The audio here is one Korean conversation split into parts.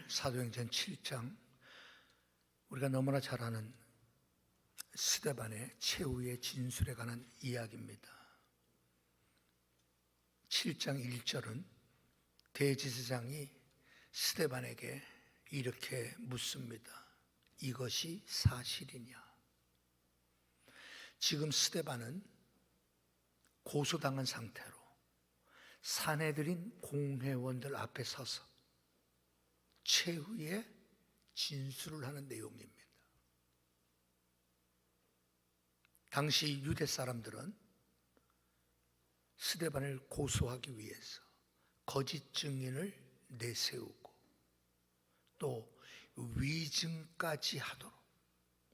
사도행전 7장, 우리가 너무나 잘 아는 스데반의 최후의 진술에 관한 이야기입니다. 7장 1절은 대제사장이 스데반에게 이렇게 묻습니다. 이것이 사실이냐? 지금 스데반은 고소당한 상태로 사내들인 공회원들 앞에 서서 최후의 진술을 하는 내용입니다. 당시 유대 사람들은 스데반을 고소하기 위해서 거짓 증인을 내세우고 또 위증까지 하도록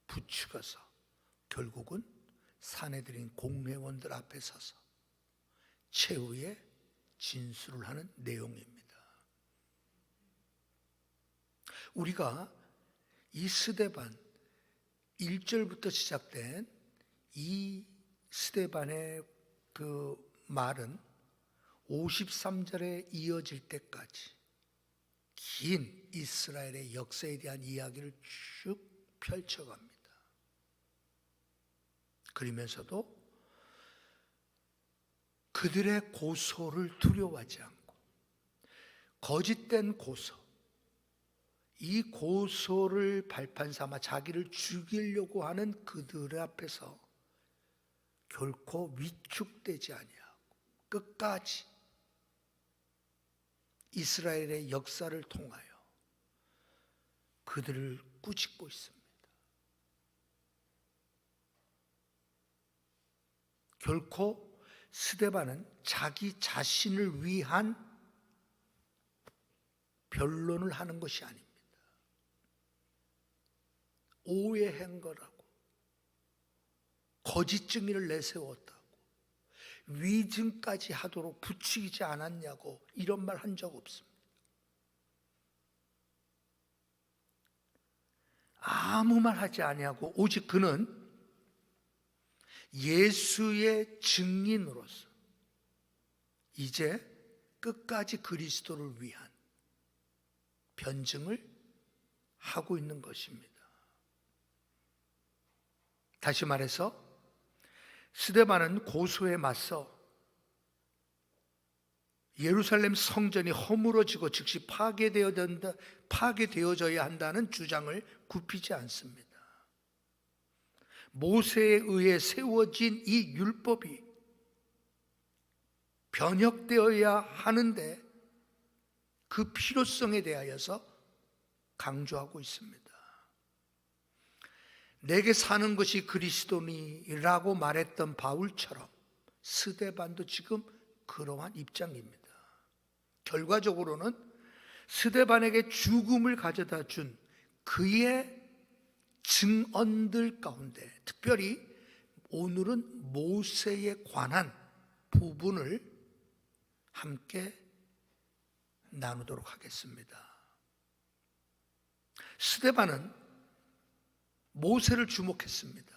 부추겨서 결국은 사내들인 공회원들 앞에 서서 최후의 진술을 하는 내용입니다. 우리가 이 스데반 1절부터 시작된 이 스데반의 그 말은 53절에 이어질 때까지 긴 이스라엘의 역사에 대한 이야기를 쭉 펼쳐갑니다. 그러면서도 그들의 고소를 두려워하지 않고 거짓된 고소, 이 고소를 발판 삼아 자기를 죽이려고 하는 그들 앞에서 결코 위축되지 아니하고 끝까지 이스라엘의 역사를 통하여 그들을 꾸짖고 있습니다. 결코 스데반은 자기 자신을 위한 변론을 하는 것이 아닙니다. 오해한 거라고, 거짓 증인을 내세웠다고, 위증까지 하도록 부추기지 않았냐고 이런 말 한 적 없습니다. 아무 말 하지 아니하고 오직 그는 예수의 증인으로서 이제 끝까지 그리스도를 위한 변증을 하고 있는 것입니다. 다시 말해서 스데반은 고소에 맞서 예루살렘 성전이 허물어지고 즉시 파괴되어져야 한다는 주장을 굽히지 않습니다. 모세에 의해 세워진 이 율법이 변혁되어야 하는데 그 필요성에 대하여서 강조하고 있습니다. 내게 사는 것이 그리스도니라고 말했던 바울처럼 스데반도 지금 그러한 입장입니다. 결과적으로는 스데반에게 죽음을 가져다 준 그의 증언들 가운데 특별히 오늘은 모세에 관한 부분을 함께 나누도록 하겠습니다. 스데반은 모세를 주목했습니다.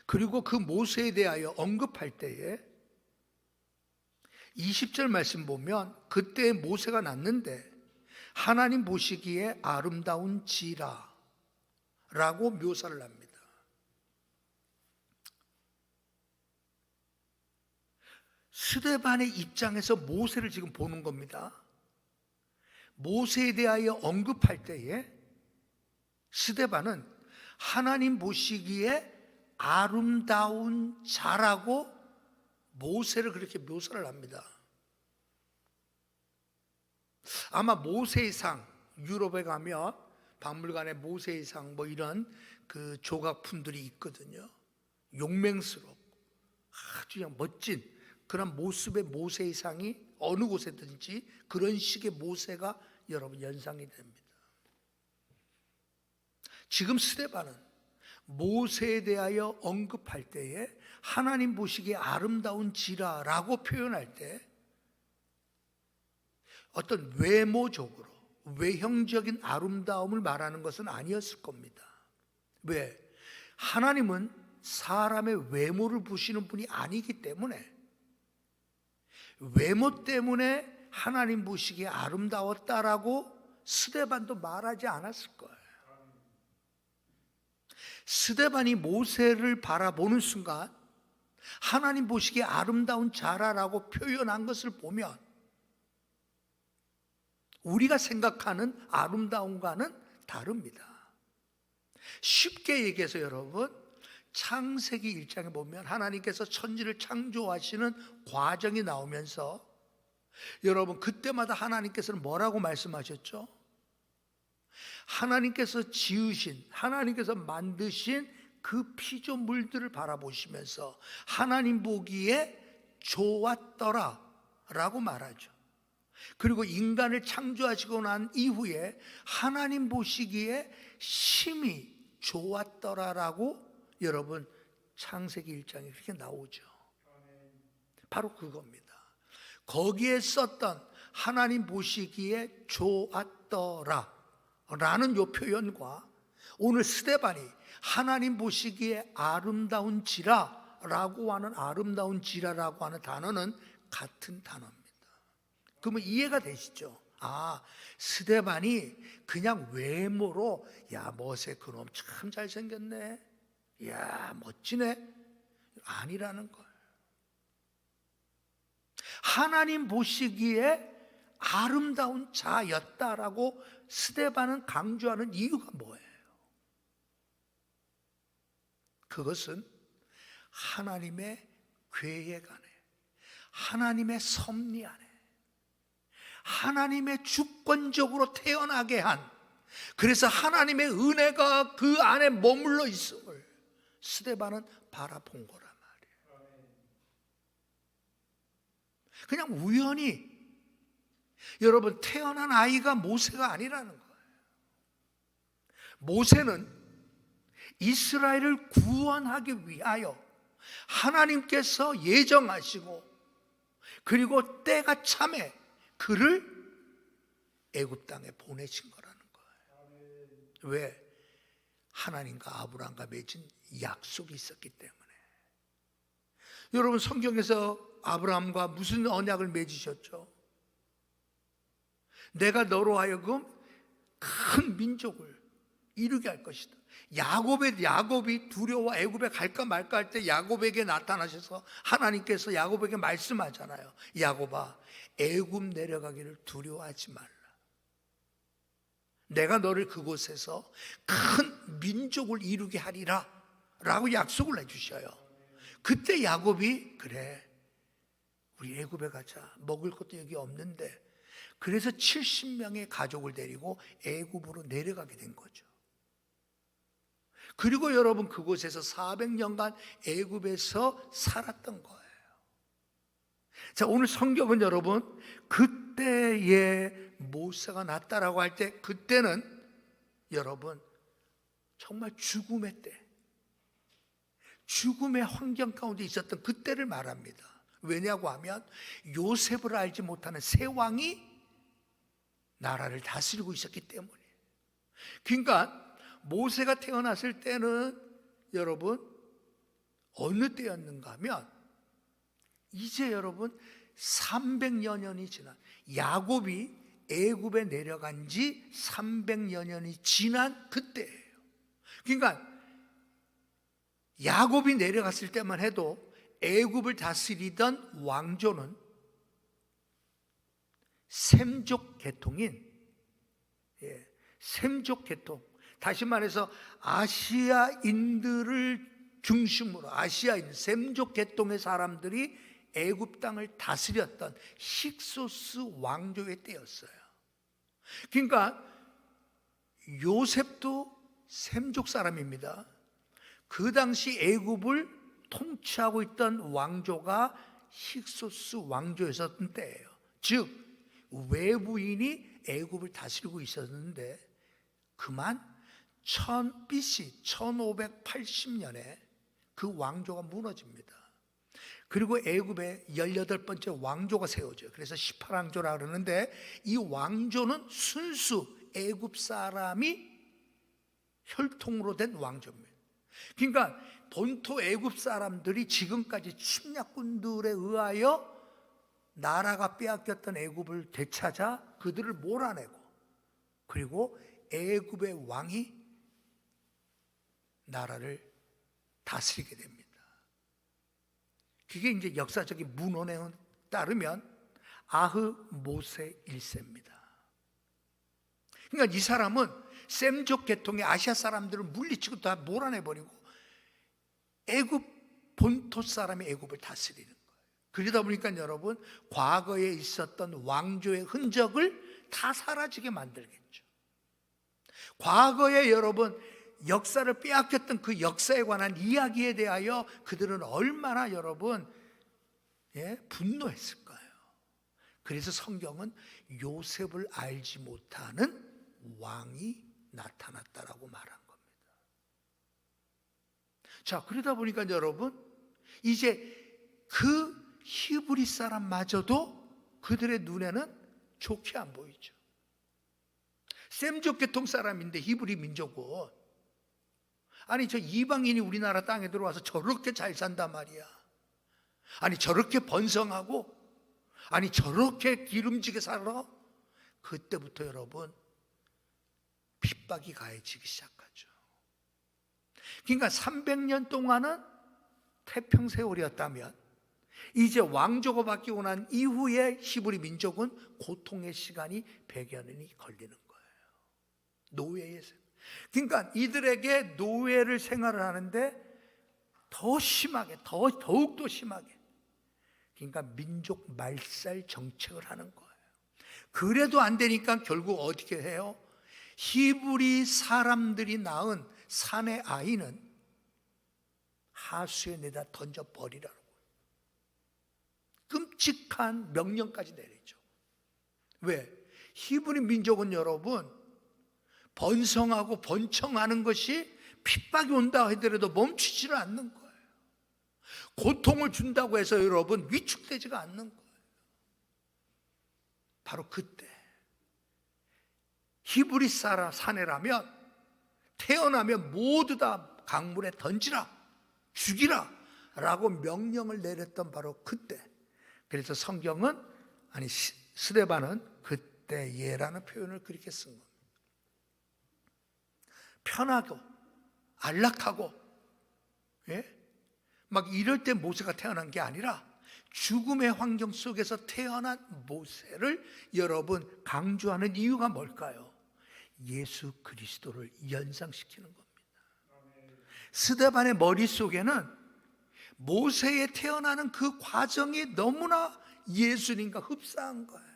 그리고 그 모세에 대하여 언급할 때에 20절 말씀 보면 그때 모세가 났는데 하나님 보시기에 아름다운 지라 라고 묘사를 합니다. 스데반의 입장에서 모세를 지금 보는 겁니다. 모세에 대하여 언급할 때에 스데반은 하나님 보시기에 아름다운 자라고 모세를 그렇게 묘사를 합니다. 아마 모세의 상, 유럽에 가면 박물관에 모세의 상 뭐 이런 그 조각품들이 있거든요. 용맹스럽고 아주 그냥 멋진 그런 모습의 모세의 상이 어느 곳에든지 그런 식의 모세가 여러분 연상이 됩니다. 지금 스데반은 모세에 대하여 언급할 때에 하나님 보시기에 아름다운 지라라고 표현할 때 어떤 외모적으로 외형적인 아름다움을 말하는 것은 아니었을 겁니다. 왜? 하나님은 사람의 외모를 보시는 분이 아니기 때문에 외모 때문에 하나님 보시기에 아름다웠다라고 스데반도 말하지 않았을 거예요. 스데반이 모세를 바라보는 순간 하나님 보시기에 아름다운 자라라고 표현한 것을 보면 우리가 생각하는 아름다움과는 다릅니다. 쉽게 얘기해서 여러분, 창세기 1장에 보면 하나님께서 천지를 창조하시는 과정이 나오면서 여러분, 그때마다 하나님께서는 뭐라고 말씀하셨죠? 하나님께서 지으신, 하나님께서 만드신 그 피조물들을 바라보시면서 하나님 보기에 좋았더라 라고 말하죠. 그리고 인간을 창조하시고 난 이후에 하나님 보시기에 심히 좋았더라라고 여러분 창세기 1장에 그렇게 나오죠. 바로 그겁니다. 거기에 썼던 하나님 보시기에 좋았더라 라는 요 표현과 오늘 스데반이 하나님 보시기에 아름다운지라 라고 하는 아름다운지라라고 하는 단어는 같은 단어입니다. 그러면 이해가 되시죠? 아, 스데반이 그냥 외모로 야, 모세 그놈 참 잘생겼네, 야, 멋지네, 아니라는 거예요. 하나님 보시기에 아름다운 자였다라고 스데반은 강조하는 이유가 뭐예요? 그것은 하나님의 계획 안에, 하나님의 섭리 안에, 하나님의 주권적으로 태어나게 한, 그래서 하나님의 은혜가 그 안에 머물러 있음을 스데반은 바라본 거란 말이에요. 그냥 우연히 여러분 태어난 아이가 모세가 아니라는 거예요. 모세는 이스라엘을 구원하기 위하여 하나님께서 예정하시고 그리고 때가 참에 그를 애굽 땅에 보내신 거라는 거예요. 왜? 하나님과 아브라함과 맺은 약속이 있었기 때문에. 여러분 성경에서 아브라함과 무슨 언약을 맺으셨죠? 내가 너로 하여금 큰 민족을 이루게 할 것이다. 야곱이 두려워 애굽에 갈까 말까 할 때 야곱에게 나타나셔서 하나님께서 야곱에게 말씀하잖아요. 야곱아, 애굽 내려가기를 두려워하지 말라. 내가 너를 그곳에서 큰 민족을 이루게 하리라 라고 약속을 해주셔요. 그때 야곱이 그래, 우리 애굽에 가자. 먹을 것도 여기 없는데. 그래서 70명의 가족을 데리고 애굽으로 내려가게 된 거죠. 그리고 여러분 그곳에서 400년간 애굽에서 살았던 거예요. 자, 오늘 성경은 여러분 그때의 모세가 났다라고 할 때 그때는 여러분 정말 죽음의 때, 죽음의 환경 가운데 있었던 그때를 말합니다. 왜냐고 하면 요셉을 알지 못하는 새 왕이 나라를 다스리고 있었기 때문에. 그러니까 모세가 태어났을 때는 여러분 어느 때였는가 하면 이제 여러분 300여 년이 지난, 야곱이 애굽에 내려간 지 300여 년이 지난 그때예요. 그러니까 야곱이 내려갔을 때만 해도 애굽을 다스리던 왕조는 셈족 계통인, 셈족 계통, 다시 말해서 아시아인들을 중심으로 아시아인 셈족 계통의 사람들이 애굽 땅을 다스렸던 힉소스 왕조의 때였어요. 그러니까 요셉도 셈족 사람입니다. 그 당시 애굽을 통치하고 있던 왕조가 힉소스 왕조였었던 때예요. 즉 외부인이 애굽을 다스리고 있었는데 그만 BC 1580년에 그 왕조가 무너집니다. 그리고 애굽에 18번째 왕조가 세워져요. 그래서 18왕조라 그러는데 이 왕조는 순수 애굽 사람이 혈통으로 된 왕조입니다. 그러니까 본토 애굽 사람들이 지금까지 침략군들에 의하여 나라가 빼앗겼던 애굽을 되찾아 그들을 몰아내고 그리고 애굽의 왕이 나라를 다스리게 됩니다. 그게 이제 역사적인 문헌에 따르면 아흐모세 1세입니다. 그러니까 이 사람은 셈족 계통의 아시아 사람들을 물리치고 다 몰아내버리고 애굽 본토 사람이 애굽을 다스리는 거예요. 그러다 보니까 여러분, 과거에 있었던 왕조의 흔적을 다 사라지게 만들겠죠. 과거에 여러분 역사를 빼앗겼던 그 역사에 관한 이야기에 대하여 그들은 얼마나 여러분 분노했을까요? 그래서 성경은 요셉을 알지 못하는 왕이 나타났다라고 말한 겁니다. 자, 그러다 보니까 여러분, 이제 그 히브리 사람마저도 그들의 눈에는 좋게 안 보이죠. 셈족 계통 사람인데 히브리 민족은, 아니 저 이방인이 우리나라 땅에 들어와서 저렇게 잘 산단 말이야. 아니 저렇게 번성하고, 아니 저렇게 기름지게 살아. 그때부터 여러분 핍박이 가해지기 시작하죠. 그러니까 300년 동안은 태평세월이었다면 이제 왕조가 바뀌고 난 이후에 히브리 민족은 고통의 시간이 100여 년이 걸리는 거예요. 노예의 생활. 그러니까 이들에게 노예를 생활을 하는데 더 심하게, 더욱더 심하게, 그러니까 민족 말살 정책을 하는 거예요. 그래도 안 되니까 결국 어떻게 해요? 히브리 사람들이 낳은 사내 아이는 하수에 내다 던져버리라고 끔찍한 명령까지 내리죠. 왜? 히브리 민족은 여러분 번성하고 번창하는 것이 핍박이 온다 하더라도 멈추지를 않는 거예요. 고통을 준다고 해서 여러분 위축되지가 않는 거예요. 바로 그때 히브리 사람 사내라면 태어나면 모두 다 강물에 던지라, 죽이라 라고 명령을 내렸던 바로 그때. 그래서 성경은, 아니 스데반은 그때예라는 표현을 그렇게 쓴 겁니다. 편하고 안락하고 막 이럴 때 모세가 태어난 게 아니라 죽음의 환경 속에서 태어난 모세를 여러분 강조하는 이유가 뭘까요? 예수 그리스도를 연상시키는 겁니다. 스데반의 머릿속에는 모세에 태어나는 그 과정이 너무나 예수님과 흡사한 거예요.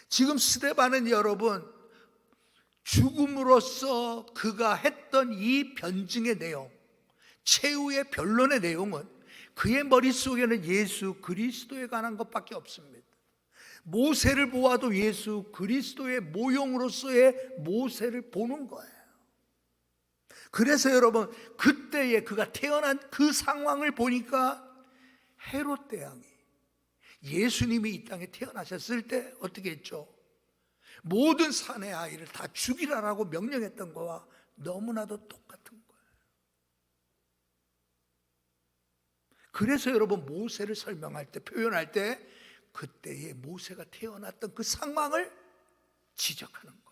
지금 스데반은 여러분 죽음으로써 그가 했던 이 변증의 내용, 최후의 변론의 내용은 그의 머릿속에는 예수 그리스도에 관한 것밖에 없습니다. 모세를 보아도 예수 그리스도의 모형으로서의 모세를 보는 거예요. 그래서 여러분 그때에 그가 태어난 그 상황을 보니까 헤롯 대왕이 예수님이 이 땅에 태어나셨을 때 어떻게 했죠? 모든 사내 아이를 다 죽이라라고 명령했던 거와 너무나도 똑같은 거예요. 그래서 여러분 모세를 설명할 때, 표현할 때 그때의 모세가 태어났던 그 상황을 지적하는 거예요.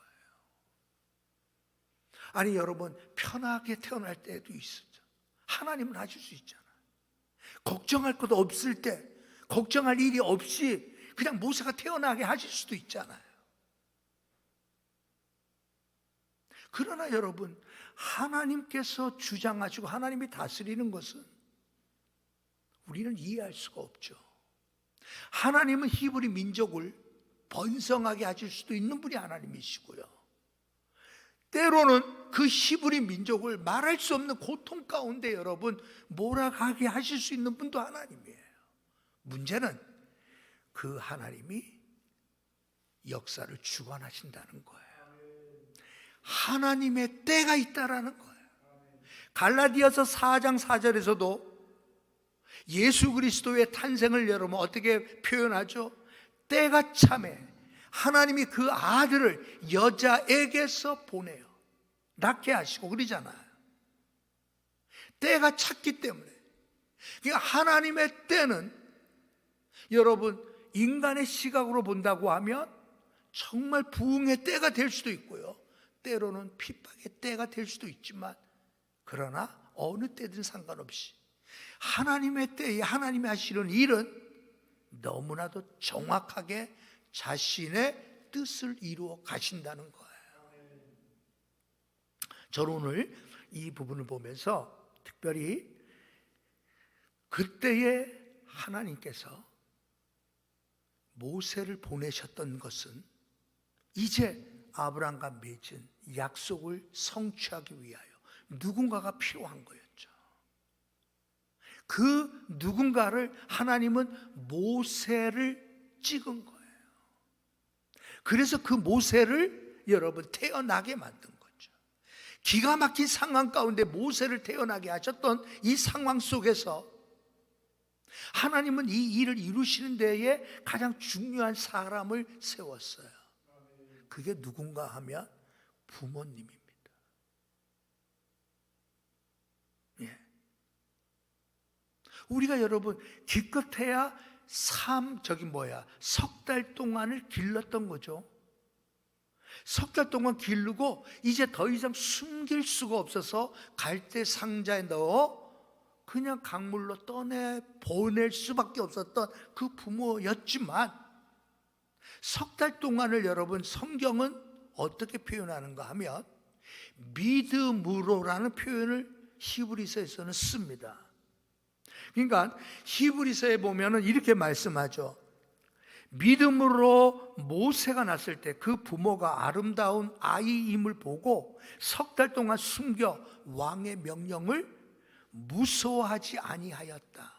아니 여러분 편하게 태어날 때도 있었죠. 하나님은 하실 수 있잖아요. 걱정할 것 없을 때, 걱정할 일이 없이 그냥 모세가 태어나게 하실 수도 있잖아요. 그러나 여러분 하나님께서 주장하시고 하나님이 다스리는 것은 우리는 이해할 수가 없죠. 하나님은 히브리 민족을 번성하게 하실 수도 있는 분이 하나님이시고요, 때로는 그 히브리 민족을 말할 수 없는 고통 가운데 여러분 몰아가게 하실 수 있는 분도 하나님이에요. 문제는 그 하나님이 역사를 주관하신다는 거예요. 하나님의 때가 있다라는 거예요. 갈라디아서 4장 4절에서도 예수 그리스도의 탄생을 여러분 어떻게 표현하죠? 때가 참에 하나님이 그 아들을 여자에게서 보내요. 낳게 하시고 그러잖아요. 때가 찼기 때문에. 그러니까 하나님의 때는 여러분 인간의 시각으로 본다고 하면 정말 부흥의 때가 될 수도 있고요, 때로는 핍박의 때가 될 수도 있지만, 그러나 어느 때든 상관없이 하나님의 때에 하나님이 하시는 일은 너무나도 정확하게 자신의 뜻을 이루어 가신다는 거예요. 저는 오늘 이 부분을 보면서 특별히 그때에 하나님께서 모세를 보내셨던 것은 이제 아브라함과 맺은 약속을 성취하기 위하여 누군가가 필요한 거였죠. 그 누군가를 하나님은 모세를 찍은 거예요. 그래서 그 모세를 여러분 태어나게 만든 거죠. 기가 막힌 상황 가운데 모세를 태어나게 하셨던 이 상황 속에서 하나님은 이 일을 이루시는 데에 가장 중요한 사람을 세웠어요. 그게 누군가 하면 부모님입니다. 예. 우리가 여러분 기껏해야 석 달 동안을 길렀던 거죠. 석 달 동안 기르고 이제 더 이상 숨길 수가 없어서 갈대 상자에 넣어 그냥 강물로 떠내 보낼 수밖에 없었던 그 부모였지만, 석 달 동안을 여러분 성경은 어떻게 표현하는가 하면 믿음으로라는 표현을 히브리서에서는 씁니다. 그러니까 히브리서에 보면은 이렇게 말씀하죠. 믿음으로 모세가 났을 때 그 부모가 아름다운 아이임을 보고 석 달 동안 숨겨 왕의 명령을 무서워하지 아니하였다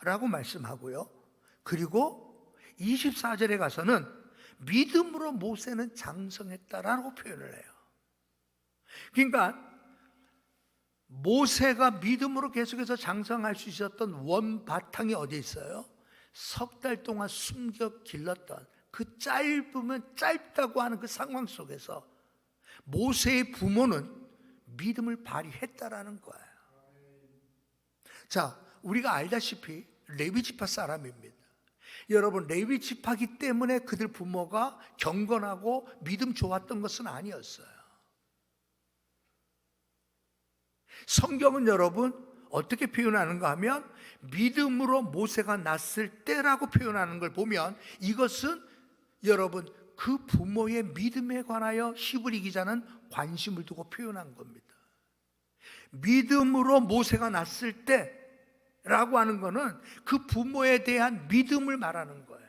라고 말씀하고요. 그리고 24절에 가서는 믿음으로 모세는 장성했다라고 표현을 해요. 그러니까 모세가 믿음으로 계속해서 장성할 수 있었던 원바탕이 어디 있어요? 석 달 동안 숨겨 길렀던 그 짧으면 짧다고 하는 그 상황 속에서 모세의 부모는 믿음을 발휘했다라는 거예요. 자, 우리가 알다시피 레위 지파 사람입니다. 여러분, 레위 지파기 때문에 그들 부모가 경건하고 믿음 좋았던 것은 아니었어요. 성경은 여러분 어떻게 표현하는가 하면 믿음으로 모세가 났을 때라고 표현하는 걸 보면 이것은 여러분 그 부모의 믿음에 관하여 히브리 기자는 관심을 두고 표현한 겁니다. 믿음으로 모세가 났을 때라고 하는 것은 그 부모에 대한 믿음을 말하는 거예요.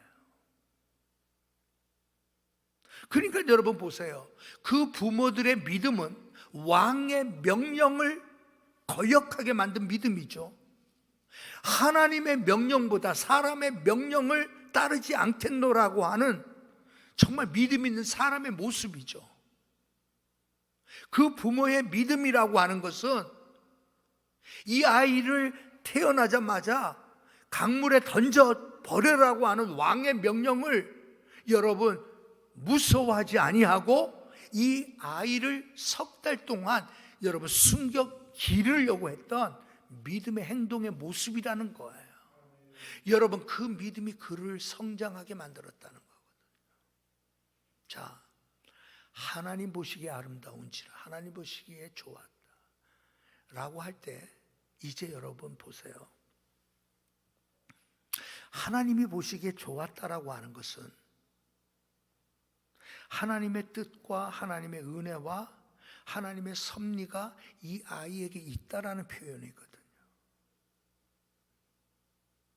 그러니까 여러분 보세요. 그 부모들의 믿음은 왕의 명령을 거역하게 만든 믿음이죠. 하나님의 명령보다 사람의 명령을 따르지 않겠노라고 하는 정말 믿음 있는 사람의 모습이죠. 그 부모의 믿음이라고 하는 것은 이 아이를 태어나자마자 강물에 던져 버려라고 하는 왕의 명령을 여러분 무서워하지 아니하고 이 아이를 석 달 동안 여러분 숨겨 기르려고 했던 믿음의 행동의 모습이라는 거예요. 여러분 그 믿음이 그를 성장하게 만들었다는 거거든요. 자, 하나님 보시기에 아름다운지라 하나님 보시기에 좋았다 라고 할 때 이제 여러분 보세요. 하나님이 보시기에 좋았다라고 하는 것은 하나님의 뜻과 하나님의 은혜와 하나님의 섭리가 이 아이에게 있다라는 표현이거든요.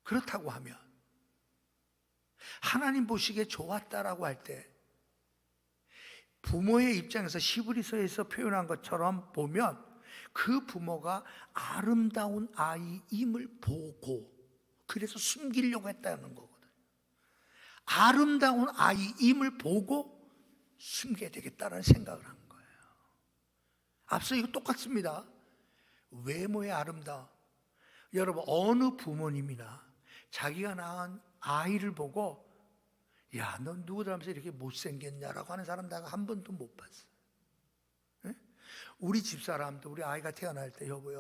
그렇다고 하면 하나님 보시기에 좋았다라고 할 때 부모의 입장에서 히브리서에서 표현한 것처럼 보면 그 부모가 아름다운 아이임을 보고 그래서 숨기려고 했다는 거거든요. 아름다운 아이임을 보고 숨겨야 되겠다는 생각을 한 거예요. 앞서 이거 똑같습니다. 외모의 아름다움. 여러분 어느 부모님이나 자기가 낳은 아이를 보고 야, 넌 누구 닮아서 이렇게 못생겼냐라고 하는 사람 내가 한 번도 못 봤어요. 네? 우리 집사람도 우리 아이가 태어날 때 여보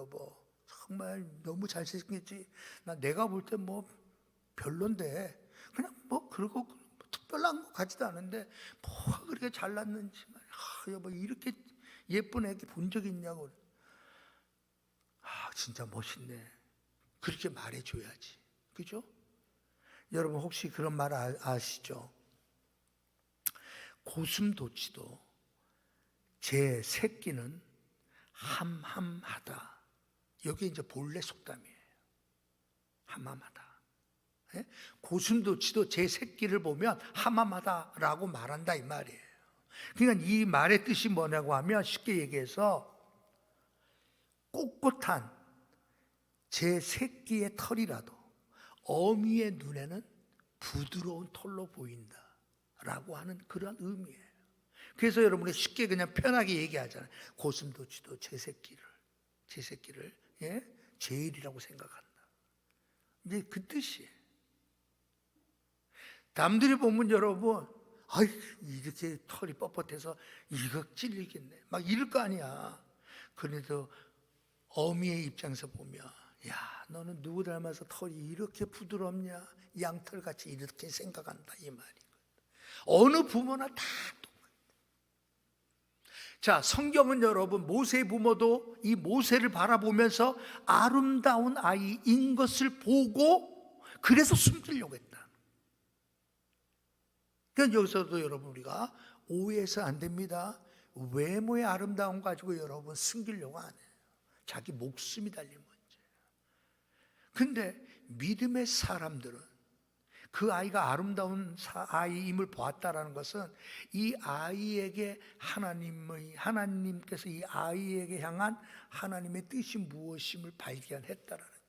정말 너무 잘생겼지. 나 내가 볼 때 뭐 별론데 그냥 뭐 그러고 별로 한 것 같지도 않은데 뭐가 그렇게 잘났는지 여보 이렇게 예쁜 애기 본 적 있냐고. 진짜 멋있네. 그렇게 말해줘야지. 그죠? 여러분 혹시 그런 말 아시죠? 고슴도치도 제 새끼는 함함하다. 여기 이제 본래 속담이에요. 함함하다. 예? 고슴도치도 제 새끼를 보면 함함하다라고 말한다 이 말이에요. 그러니까 이 말의 뜻이 뭐냐고 하면 쉽게 얘기해서 꼿꼿한 제 새끼의 털이라도 어미의 눈에는 부드러운 털로 보인다라고 하는 그런 의미예요. 그래서 여러분이 쉽게 그냥 편하게 얘기하잖아요. 고슴도치도 제 새끼를 제일이라고 생각한다. 이제 그 뜻이에요. 남들이 보면 여러분, 아이 이렇게 털이 뻣뻣해서 이거 찔리겠네 막 이럴 거 아니야. 그래도 어미의 입장에서 보면, 야 너는 누구 닮아서 털이 이렇게 부드럽냐, 양털같이 이렇게 생각한다 이 말이거든. 어느 부모나 다 똑같아. 자, 성경은 여러분 모세의 부모도 이 모세를 바라보면서 아름다운 아이인 것을 보고 그래서 숨기려고 했다. 그러니까 여기서도 여러분 우리가 오해해서 안 됩니다. 외모의 아름다움 가지고 여러분 숨기려고 안 해요. 자기 목숨이 달린 문제예요. 근데 믿음의 사람들은 그 아이가 아름다운 아이임을 보았다라는 것은 이 아이에게 하나님께서 이 아이에게 향한 하나님의 뜻이 무엇임을 발견했다라는 거예요.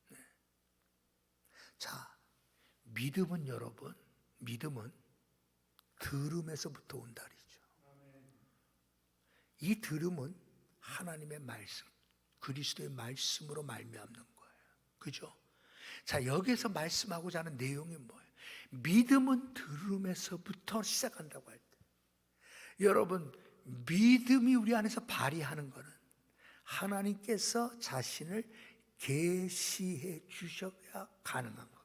네. 자, 믿음은 여러분, 믿음은 들음에서부터 온다리죠. 이 들음은 하나님의 말씀, 그리스도의 말씀으로 말미암는 거예요. 그죠? 자, 여기서 말씀하고자 하는 내용이 뭐예요? 믿음은 들음에서부터 시작한다고 할 때, 여러분 믿음이 우리 안에서 발휘하는 것은 하나님께서 자신을 계시해 주셔야 가능한 겁니다.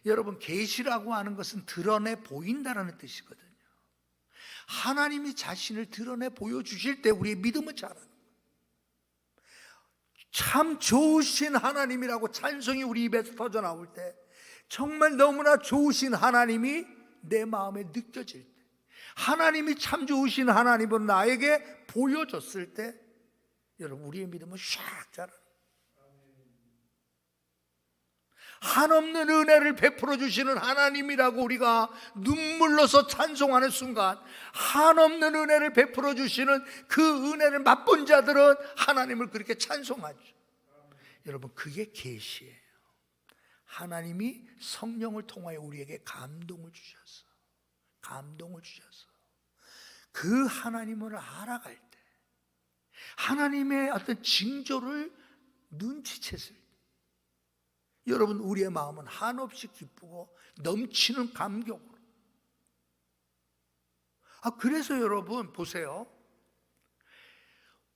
여러분 계시라고 하는 것은 드러내 보인다라는 뜻이거든요. 하나님이 자신을 드러내 보여주실 때 우리의 믿음은 자라는 거예요. 참 좋으신 하나님이라고 찬송이 우리 입에서 터져 나올 때, 정말 너무나 좋으신 하나님이 내 마음에 느껴질 때, 하나님이 참 좋으신 하나님은 나에게 보여줬을 때, 여러분 우리의 믿음은 샥 자라는 거예요. 한없는 은혜를 베풀어 주시는 하나님이라고 우리가 눈물로서 찬송하는 순간, 한없는 은혜를 베풀어 주시는 그 은혜를 맛본 자들은 하나님을 그렇게 찬송하죠. 여러분 그게 계시예요. 하나님이 성령을 통하여 우리에게 감동을 주셔서 그 하나님을 알아갈 때, 하나님의 어떤 징조를 눈치챘을 때, 여러분 우리의 마음은 한없이 기쁘고 넘치는 감격으로. 그래서 여러분 보세요.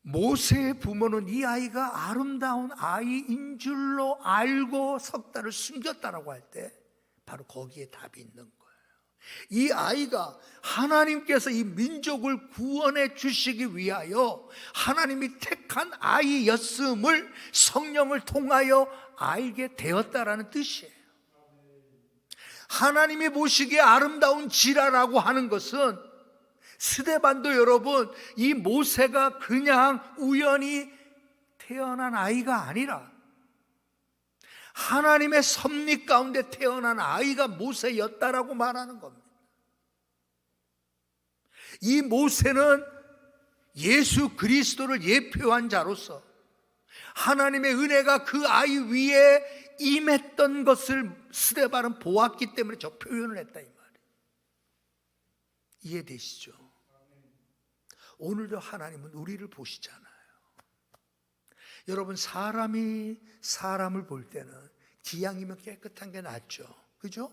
모세의 부모는 이 아이가 아름다운 아이인 줄로 알고 석 달을 숨겼다라고 할 때 바로 거기에 답이 있는 거예요. 이 아이가 하나님께서 이 민족을 구원해 주시기 위하여 하나님이 택한 아이였음을 성령을 통하여 알게 되었다라는 뜻이에요. 하나님이 보시기에 아름다운 지라라고 하는 것은, 스데반도 여러분 이 모세가 그냥 우연히 태어난 아이가 아니라 하나님의 섭리 가운데 태어난 아이가 모세였다라고 말하는 겁니다. 이 모세는 예수 그리스도를 예표한 자로서 하나님의 은혜가 그 아이 위에 임했던 것을 스데반은 보았기 때문에 저 표현을 했다 이 말이에요. 이해되시죠? 오늘도 하나님은 우리를 보시잖아요. 여러분 사람이 사람을 볼 때는 기양이면 깨끗한 게 낫죠. 그죠?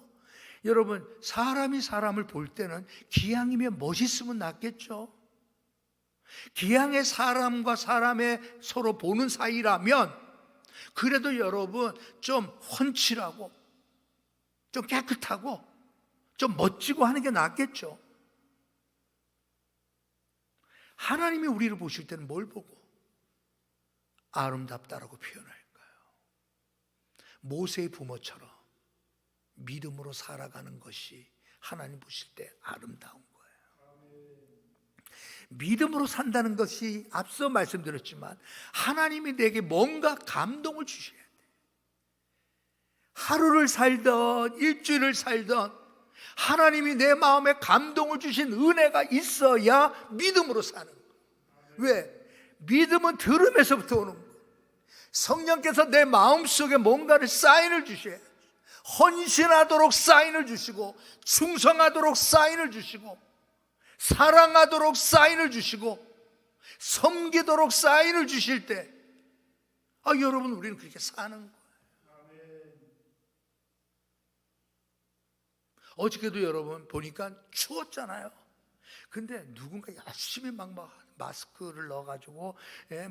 여러분 사람이 사람을 볼 때는 기양이면 멋있으면 낫겠죠. 기양의 사람과 사람의 서로 보는 사이라면 그래도 여러분 좀 훤칠하고 좀 깨끗하고 좀 멋지고 하는 게 낫겠죠. 하나님이 우리를 보실 때는 뭘 보고 아름답다라고 표현할까요? 모세의 부모처럼 믿음으로 살아가는 것이 하나님 보실 때 아름다운 거예요. 믿음으로 산다는 것이 앞서 말씀드렸지만 하나님이 내게 뭔가 감동을 주셔야 돼. 하루를 살던 일주일을 살던 하나님이 내 마음에 감동을 주신 은혜가 있어야 믿음으로 사는 거예요. 왜? 믿음은 들음에서부터 오는 거예요. 성령께서 내 마음속에 뭔가를 사인을 주셔야 돼요. 헌신하도록 사인을 주시고, 충성하도록 사인을 주시고, 사랑하도록 사인을 주시고, 섬기도록 사인을 주실 때, 여러분, 우리는 그렇게 사는 거예요. 어저께도 여러분 보니까 추웠잖아요. 근데 누군가 열심히 막 마스크를 넣어가지고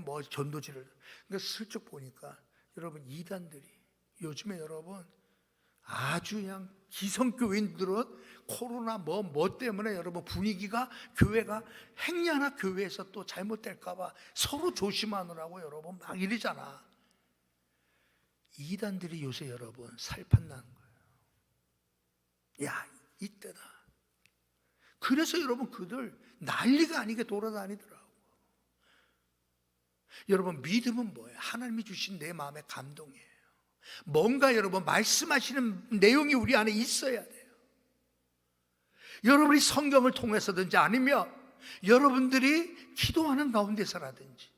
뭐 전도지를, 그러니까 슬쩍 보니까 여러분 이단들이 요즘에 여러분 아주 그냥 기성교인들은 코로나 뭐 때문에 여러분 분위기가 교회가 행여나 교회에서 또 잘못될까봐 서로 조심하느라고 여러분 막 이러잖아. 이단들이 요새 여러분 살판나는 거예요. 야, 이때다. 그래서 여러분 그들 난리가 아니게 돌아다니더라고. 여러분 믿음은 뭐예요? 하나님이 주신 내 마음의 감동이에요. 뭔가 여러분 말씀하시는 내용이 우리 안에 있어야 돼요. 여러분이 성경을 통해서든지 아니면 여러분들이 기도하는 가운데서라든지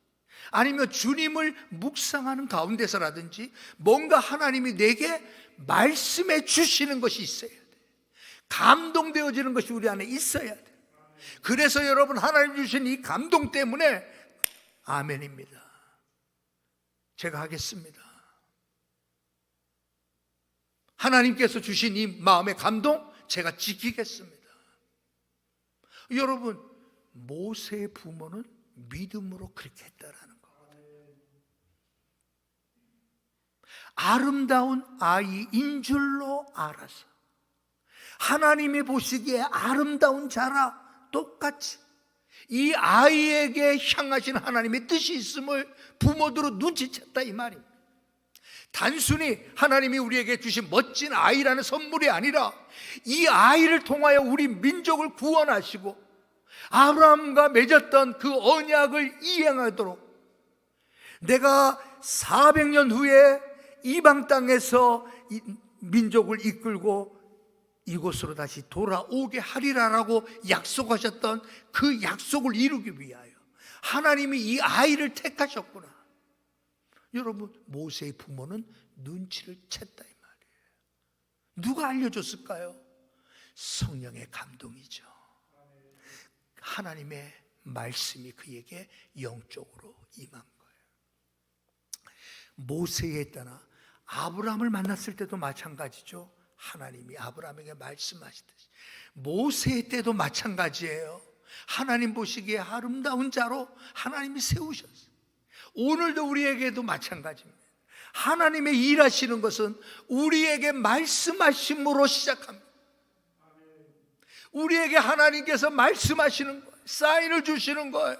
아니면 주님을 묵상하는 가운데서라든지 뭔가 하나님이 내게 말씀해 주시는 것이 있어야 돼요. 감동되어지는 것이 우리 안에 있어야 돼요. 그래서 여러분 하나님 주신 이 감동 때문에 아멘입니다. 제가 하겠습니다. 하나님께서 주신 이 마음의 감동 제가 지키겠습니다. 여러분 모세의 부모는 믿음으로 그렇게 했다라는 거거든요. 아름다운 아이인 줄로 알아서 하나님이 보시기에 아름다운 자라 똑같이 이 아이에게 향하신 하나님의 뜻이 있음을 부모들은 눈치챘다 이 말입니다. 단순히 하나님이 우리에게 주신 멋진 아이라는 선물이 아니라 이 아이를 통하여 우리 민족을 구원하시고 아브라함과 맺었던 그 언약을 이행하도록 내가 400년 후에 이방 땅에서 민족을 이끌고 이곳으로 다시 돌아오게 하리라라고 약속하셨던 그 약속을 이루기 위하여 하나님이 이 아이를 택하셨구나. 여러분 모세의 부모는 눈치를 챘다 이 말이에요. 누가 알려줬을까요? 성령의 감동이죠. 하나님의 말씀이 그에게 영적으로 임한 거예요. 모세에 따라 아브라함을 만났을 때도 마찬가지죠. 하나님이 아브라함에게 말씀하시듯이 모세 때도 마찬가지예요. 하나님 보시기에 아름다운 자로 하나님이 세우셨어요. 오늘도 우리에게도 마찬가지입니다. 하나님의 일하시는 것은 우리에게 말씀하심으로 시작합니다. 우리에게 하나님께서 말씀하시는 거예요. 사인을 주시는 거예요.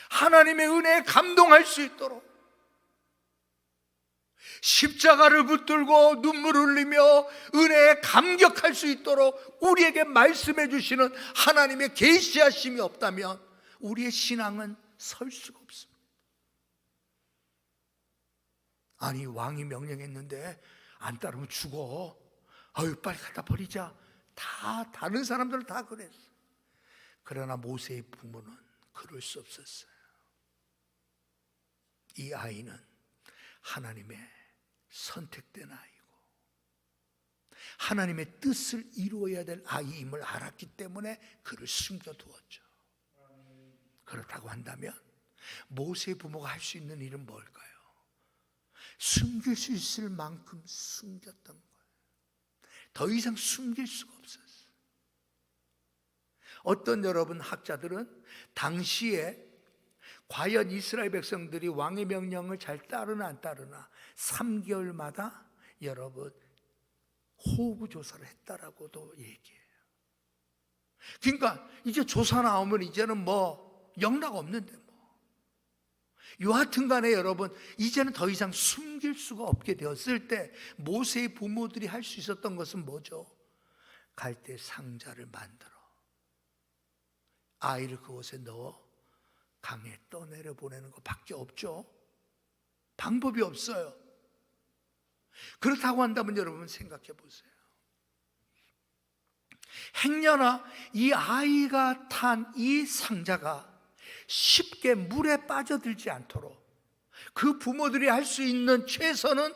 하나님의 은혜에 감동할 수 있도록 십자가를 붙들고 눈물 흘리며 은혜에 감격할 수 있도록 우리에게 말씀해 주시는 하나님의 계시하심이 없다면 우리의 신앙은 설 수가 없습니다. 아니 왕이 명령했는데 안 따르면 죽어. 아유 빨리 갖다 버리자. 다 다른 사람들은 다 그랬어. 그러나 모세의 부모는 그럴 수 없었어요. 이 아이는 하나님의 선택된 아이고 하나님의 뜻을 이루어야 될 아이임을 알았기 때문에 그를 숨겨두었죠. 그렇다고 한다면 모세의 부모가 할 수 있는 일은 뭘까요? 숨길 수 있을 만큼 숨겼던 거예요. 더 이상 숨길 수가 없었어요. 어떤 여러분 학자들은 당시에 과연 이스라엘 백성들이 왕의 명령을 잘 따르나 안 따르나 3개월마다 여러분 호구 조사를 했다라고도 얘기해요. 그러니까 이제 조사 나오면 이제는 뭐 영락 없는데 뭐. 여하튼 간에 여러분, 이제는 더 이상 숨길 수가 없게 되었을 때 모세의 부모들이 할 수 있었던 것은 뭐죠? 갈대 상자를 만들어 아이를 그곳에 넣어 강에 떠내려 보내는 것밖에 없죠. 방법이 없어요. 그렇다고 한다면 여러분 생각해 보세요. 행여나 이 아이가 탄 이 상자가 쉽게 물에 빠져들지 않도록 그 부모들이 할 수 있는 최선은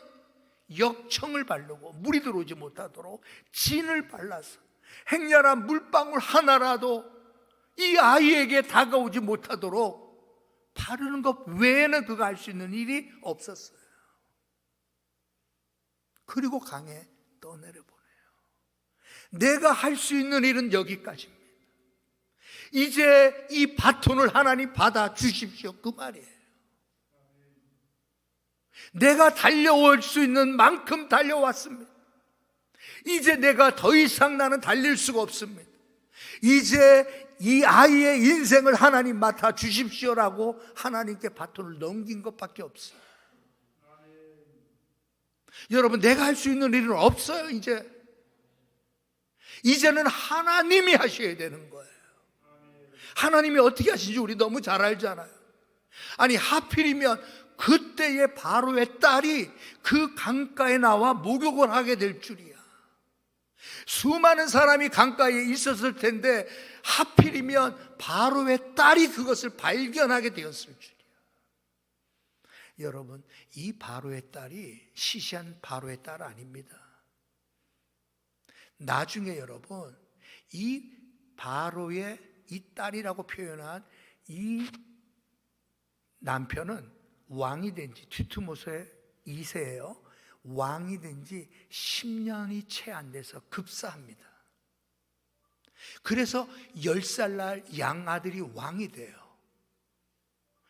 역청을 바르고 물이 들어오지 못하도록 진을 발라서 행여나 물방울 하나라도 이 아이에게 다가오지 못하도록 바르는 것 외에는 그가 할 수 있는 일이 없었어요. 그리고 강에 떠내려 보내요. 내가 할 수 있는 일은 여기까지입니다. 이제 이 바톤을 하나님 받아 주십시오, 그 말이에요. 내가 달려올 수 있는 만큼 달려왔습니다. 이제 내가 더 이상 나는 달릴 수가 없습니다. 이제 이 아이의 인생을 하나님 맡아 주십시오라고 하나님께 바톤을 넘긴 것밖에 없어요. 여러분, 내가 할 수 있는 일은 없어요. 이제는 하나님이 하셔야 되는 거예요. 하나님이 어떻게 하시는지 우리 너무 잘 알잖아요. 아니, 하필이면 그때의 바로의 딸이 그 강가에 나와 목욕을 하게 될 줄이야. 수많은 사람이 강가에 있었을 텐데 하필이면 바로의 딸이 그것을 발견하게 되었을 줄이야. 여러분, 이 바로의 딸이 시시한 바로의 딸 아닙니다. 나중에 여러분, 이 바로의 이 딸이라고 표현한 이 남편은 왕이 된 지, 튜트모스의 2세예요. 왕이 된 지 10년이 채 안 돼서 급사합니다. 그래서 10살 날 양아들이 왕이 돼요.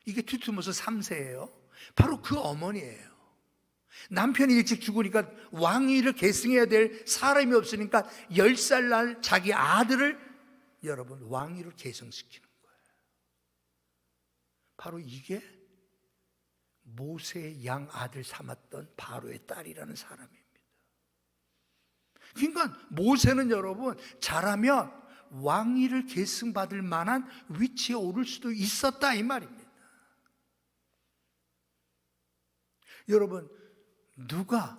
이게 튜트모스 3세예요. 바로 그 어머니예요. 남편이 일찍 죽으니까 왕위를 계승해야 될 사람이 없으니까 10살 날 자기 아들을 여러분 왕위를 계승시키는 거예요. 바로 이게 모세의 양아들 삼았던 바로의 딸이라는 사람입니다. 그러니까 모세는 여러분 잘하면 왕위를 계승받을 만한 위치에 오를 수도 있었다 이 말입니다. 여러분, 누가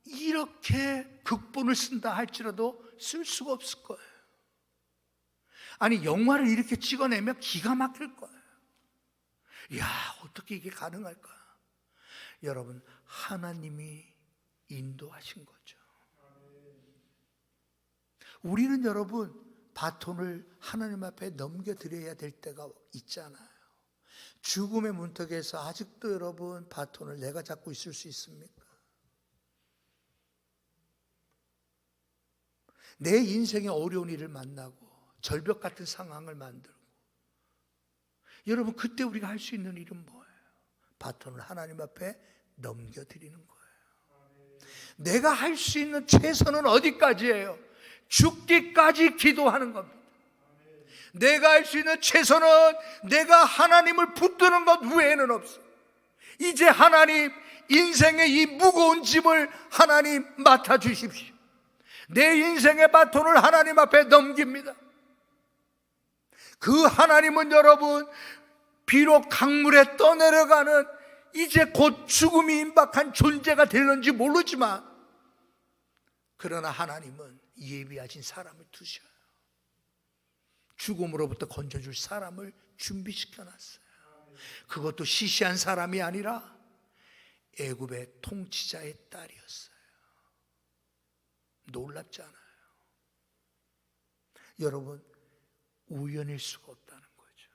이렇게 극본을 쓴다 할지라도 쓸 수가 없을 거예요. 아니, 영화를 이렇게 찍어내면 기가 막힐 거예요. 이야, 어떻게 이게 가능할까? 여러분, 하나님이 인도하신 거죠. 우리는 여러분 바톤을 하나님 앞에 넘겨드려야 될 때가 있잖아요. 죽음의 문턱에서 아직도 여러분 바톤을 내가 잡고 있을 수 있습니까? 내 인생에 어려운 일을 만나고 절벽 같은 상황을 만들고, 여러분 그때 우리가 할 수 있는 일은 뭐예요? 바톤을 하나님 앞에 넘겨드리는 거예요. 내가 할 수 있는 최선은 어디까지예요? 죽기까지 기도하는 겁니다. 내가 할 수 있는 최선은 내가 하나님을 붙드는 것 외에는 없어. 이제 하나님, 인생의 이 무거운 짐을 하나님 맡아주십시오. 내 인생의 바톤을 하나님 앞에 넘깁니다. 그 하나님은 여러분 비록 강물에 떠내려가는 이제 곧 죽음이 임박한 존재가 될는지 모르지만, 그러나 하나님은 예비하신 사람을 두셔요. 죽음으로부터 건져줄 사람을 준비시켜놨어요. 그것도 시시한 사람이 아니라 애굽의 통치자의 딸이었어요. 놀랍지 않아요? 여러분, 우연일 수가 없다는 거죠.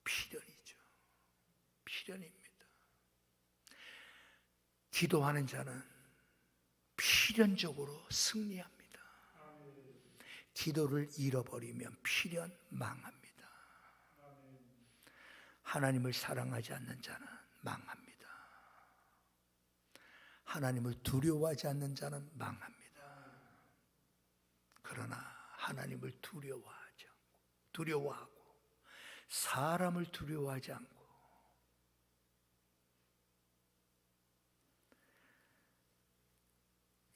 필연이죠. 필연입니다. 기도하는 자는 필연적으로 승리합니다. 기도를 잃어버리면 필연 망합니다. 하나님을 사랑하지 않는 자는 망합니다. 하나님을 두려워하지 않는 자는 망합니다. 그러나 하나님을 두려워하고 사람을 두려워하지 않고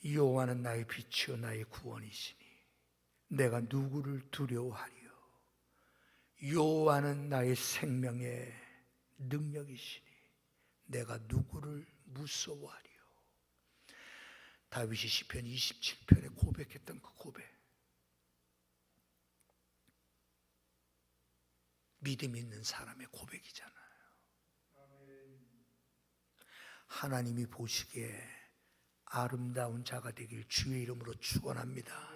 여호와는 나의 빛이요 나의 구원이시니 내가 누구를 두려워하리요. 여호와는 나의 생명의 능력이시니 내가 누구를 무서워하리요. 다윗이 시편 27편에 고백했던 그 고백, 믿음 있는 사람의 고백이잖아요. 하나님이 보시기에 아름다운 자가 되길 주의 이름으로 축원합니다.